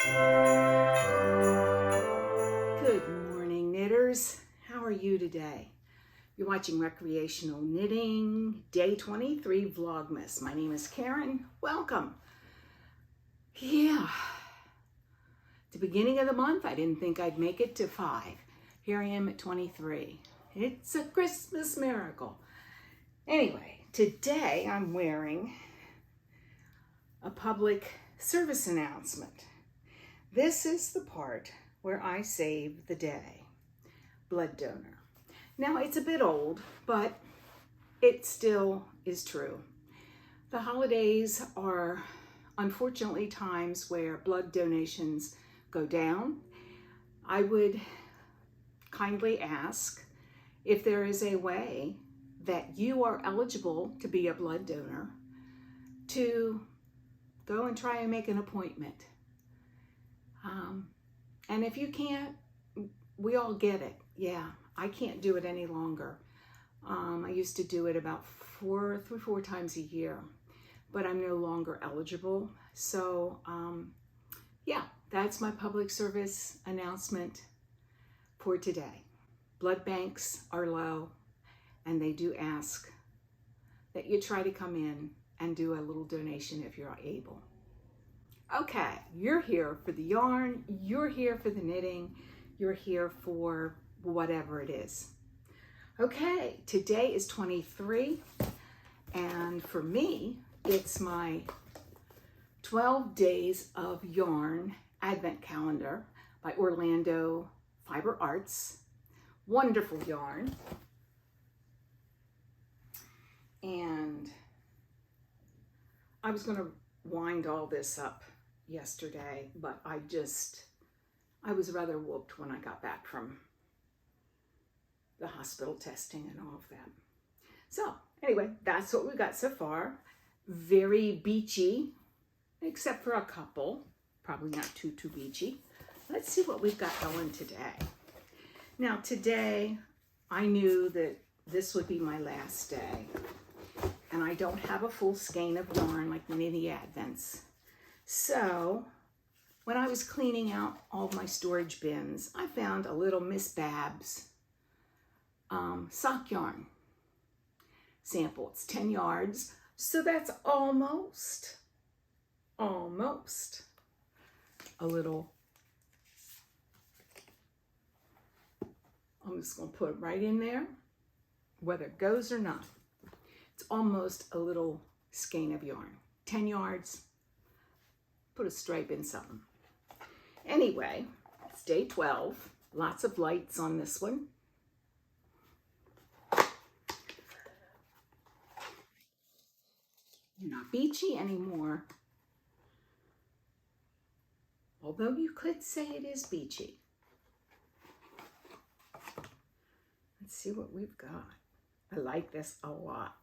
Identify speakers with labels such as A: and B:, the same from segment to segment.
A: Good morning, knitters. How are you today? You're watching Recreational Knitting, Day 23 Vlogmas. My name is Karen. Welcome. Yeah. At the beginning of the month, I didn't think I'd make it to 5. Here I am at 23. It's a Christmas miracle. Anyway, today I'm wearing a public service announcement. This is the part where I save the day. Blood donor. Now, it's a bit old, but it still is true. The holidays are unfortunately times where blood donations go down. I would kindly ask if there is a way that you are eligible to be a blood donor to go and try and make an appointment. And if you can't, we all get it. Yeah, I can't do it any longer. I used to do it about 4 times a year, but I'm no longer eligible. So yeah, that's my public service announcement for today. Blood banks are low, and they do ask that you try to come in and do a little donation if you're able. Okay, you're here for the yarn, you're here for the knitting, you're here for whatever it is. Okay, today is 23, and for me, it's my 12 Days of Yarn Advent Calendar by Orlando Fiber Arts. Wonderful yarn. And I was going to wind all this up yesterday, but I was rather whooped when I got back from the hospital testing and all of that. So anyway, that's what we got so far. Very beachy, except for a couple, probably not too beachy. Let's see what we've got going today. Now today, I knew that this would be my last day, and I don't have a full skein of yarn like many of the Advents. So when I was cleaning out all of my storage bins, I found a little Miss Babs sock yarn sample. It's 10 yards, so that's almost a little. I'm just going to put it right in there, whether it goes or not. It's almost a little skein of yarn. 10 yards, put a stripe in something. Anyway, it's day 12. Lots of lights on this one. Not beachy anymore. Although you could say it is beachy. Let's see what we've got. I like this a lot.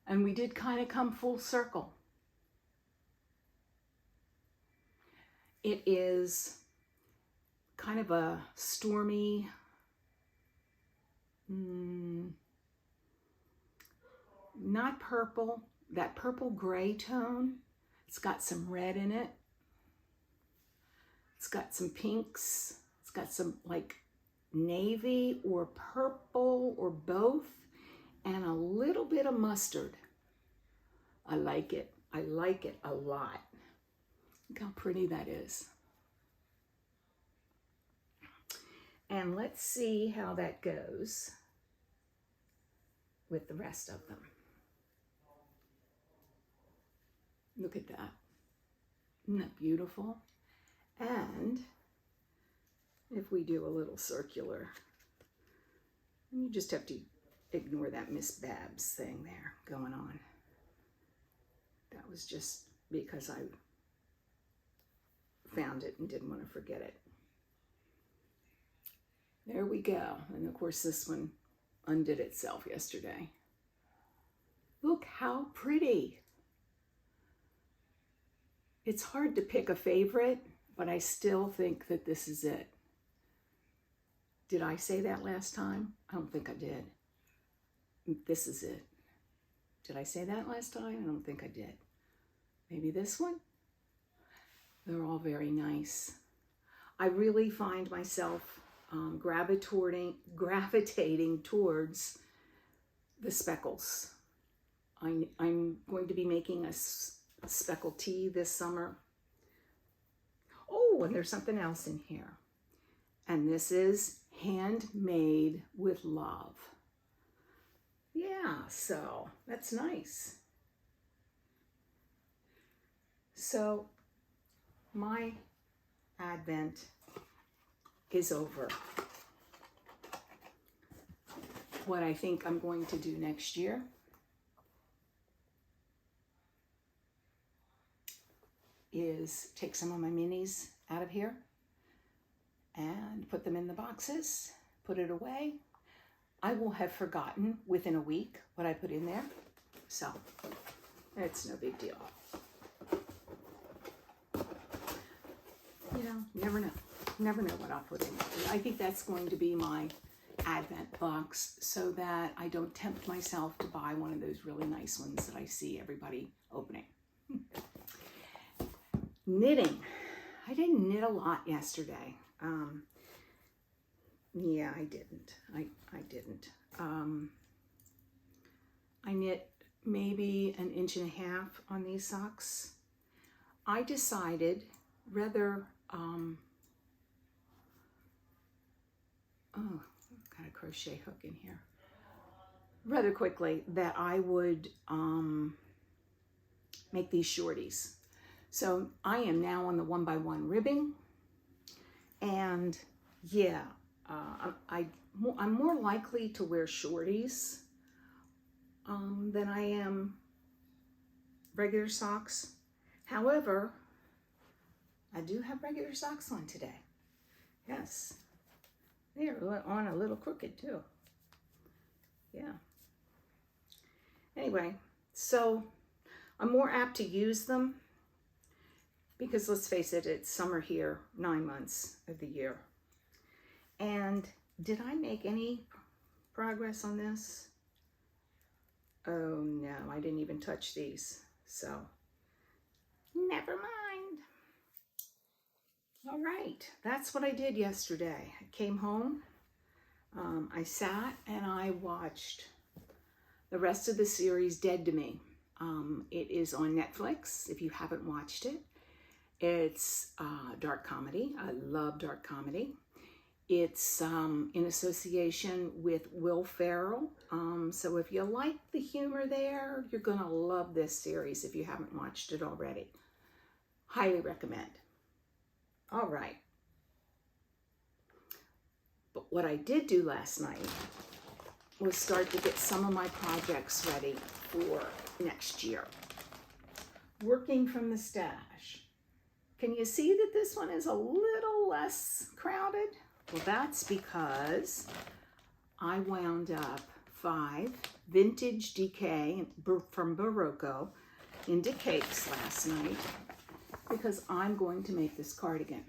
A: And we did kind of come full circle. It is kind of a stormy, not purple, that purple gray tone. It's got some red in it. It's got some pinks. It's got some like navy or purple or both, and a little bit of mustard. I like it. I like it a lot. Look how pretty that is. And let's see how that goes with the rest of them. Look at that. Isn't that beautiful? And if we do a little circular, you just have to ignore that Miss Babs thing there going on. That was just because I found it and didn't want to forget it. There we go. And of course this one undid itself yesterday. Look how pretty. It's hard to pick a favorite, but I still think that this is it. Did I say that last time? I don't think I did. This is it. Did I say that last time? I don't think I did. Maybe this one? They're all very nice. I really find myself gravitating towards the speckles. I'm going to be making a speckle tea this summer. Oh, and there's something else in here. And this is handmade with love. Yeah, so that's nice. So my Advent is over. What I think I'm going to do next year is take some of my minis out of here and put them in the boxes, put it away. I will have forgotten within a week what I put in there, so it's no big deal. You know, never know. Never know what I'll put in there. I think that's going to be my Advent box so that I don't tempt myself to buy one of those really nice ones that I see everybody opening. Knitting. I didn't knit a lot yesterday. Yeah, I didn't. I didn't. I knit maybe 1.5 inches on these socks. I decided rather, oh, got a crochet hook in here, rather quickly that I would make these shorties. So I am now on the 1x1 ribbing, and yeah, I'm more likely to wear shorties than I am regular socks. However, I do have regular socks on today. Yes, they're on a little crooked too. Yeah. Anyway, so I'm more apt to use them because let's face it, it's summer here, 9 months of the year. And did I make any progress on this? Oh no, I didn't even touch these. So, never mind. All right, that's what I did yesterday. I came home, I sat and I watched the rest of the series Dead to Me. It is on Netflix if you haven't watched it. It's dark comedy. I love dark comedy. It's in association with Will Ferrell. So if you like the humor there, you're gonna love this series if you haven't watched it already. Highly recommend. All right. But what I did do last night was start to get some of my projects ready for next year. Working from the stash. Can you see that this one is a little less crowded? Well, that's because I wound up 5 vintage DK from Barocco into cakes last night because I'm going to make this cardigan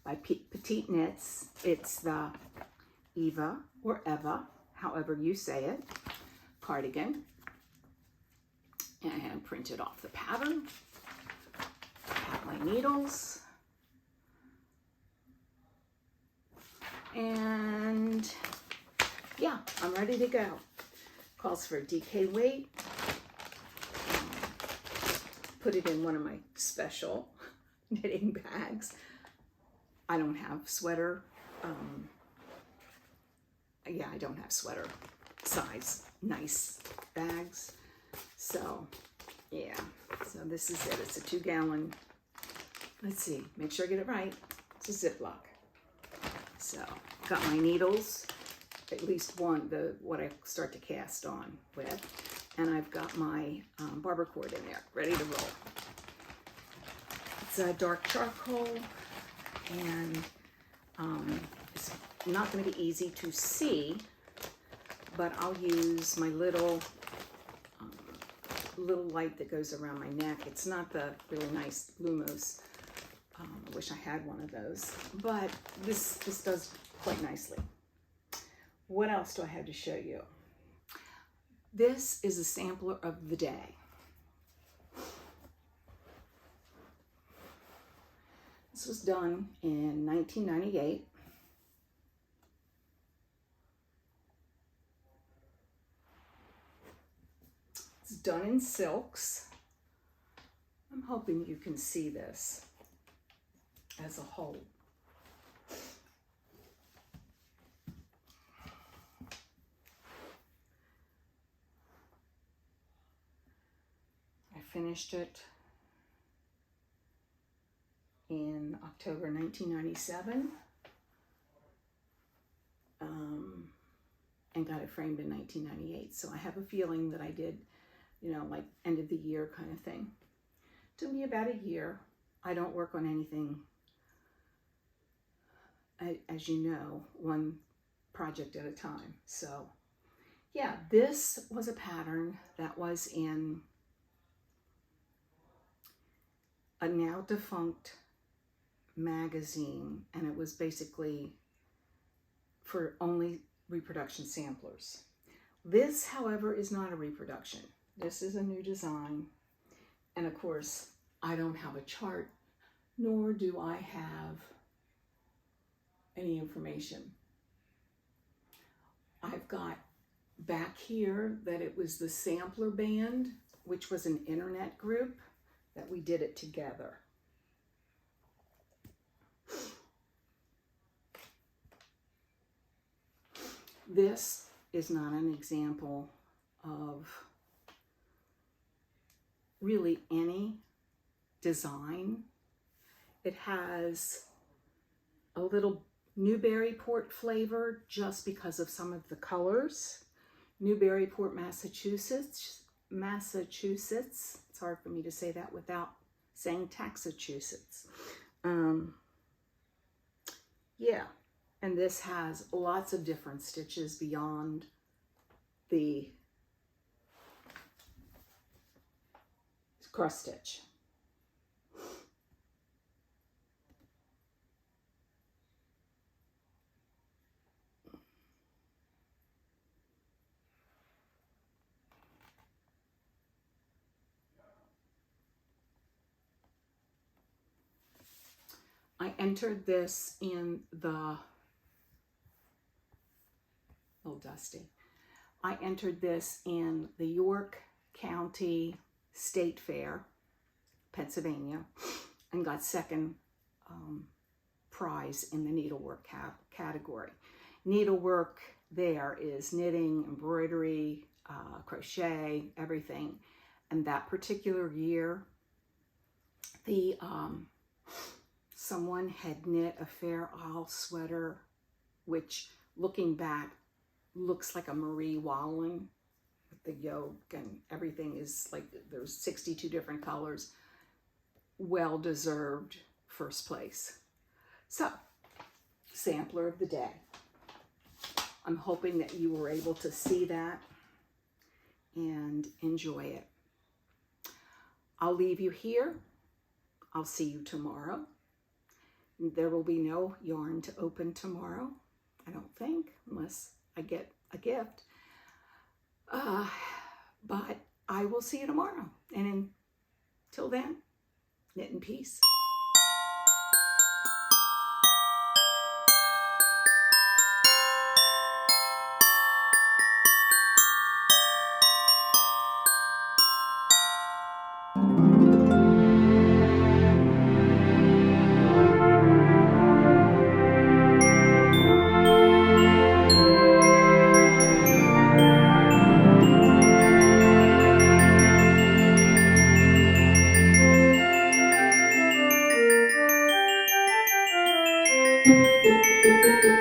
A: by Petite Knits. It's the Eva or Eva, however you say it, cardigan. And printed off the pattern. I have my needles. And yeah, I'm ready to go. Calls for a DK weight. Put it in one of my special knitting bags. I don't have sweater. Yeah, I don't have sweater size nice bags. So yeah, so this is it. It's a 2-gallon. Let's see, make sure I get it right. It's a Ziploc. So got my needles, at least one, what I start to cast on with, and I've got my barber cord in there, ready to roll. It's a dark charcoal, and it's not going to be easy to see, but I'll use my little light that goes around my neck. It's not the really nice Lumos. I wish I had one of those, but this does quite nicely. What else do I have to show you? This is a sampler of the day. This was done in 1998. It's done in silks. I'm hoping you can see this as a whole. I finished it in October 1997 and got it framed in 1998. So I have a feeling that I did, you know, like end of the year kind of thing. Took me about a year. I don't work on anything, as you know, one project at a time. So yeah, this was a pattern that was in a now defunct magazine, and it was basically for only reproduction samplers. This, however, is not a reproduction. This is a new design, and of course I don't have a chart, nor do I have any information. I've got back here that it was the Sampler Band, which was an internet group that we did it together. This is not an example of really any design. It has a little Newburyport flavor just because of some of the colors. Newburyport, Massachusetts. It's hard for me to say that without saying Taxachusetts. Yeah, and this has lots of different stitches beyond the cross stitch. I entered this in the, oh dusty, I entered this in the York County State Fair, Pennsylvania, and got second prize in the needlework category. Needlework there is knitting, embroidery, crochet, everything. And that particular year, the someone had knit a Fair Isle sweater, which looking back looks like a Marie Wallen with the yoke, and everything is like there's 62 different colors. Well deserved first place. So, sampler of the day. I'm hoping that you were able to see that and enjoy it. I'll leave you here. I'll see you tomorrow. There will be no yarn to open tomorrow, I don't think, unless I get a gift. But I will see you tomorrow. And until then, knit in peace. Thank you.